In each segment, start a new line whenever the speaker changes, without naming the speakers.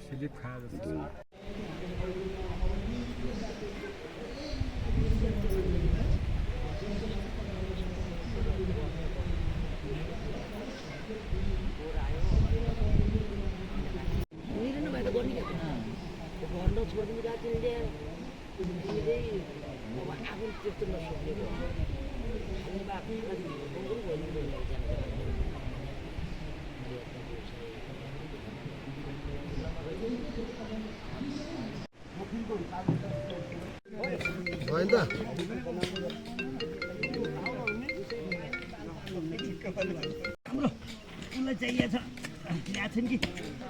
sleep खाए जस्तो
होइन त
हाम्रो उसलाई चाहिएको छ ल्याएको थियौँ कि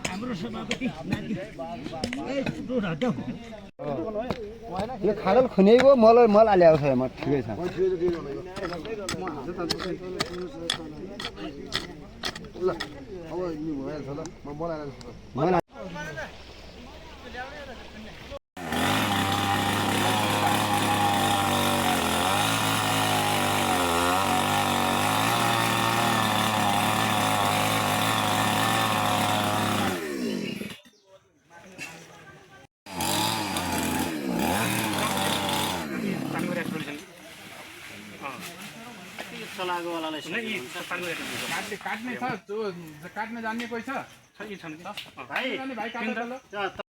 हाम्रो सभापति नाति
यो खाडल खुनेको मल हालेको छ म ठिकै छ ल अब भइहाल्छ ल म बनाएर
काट्ने छ काट्ने जान्ने कोही छ भाइ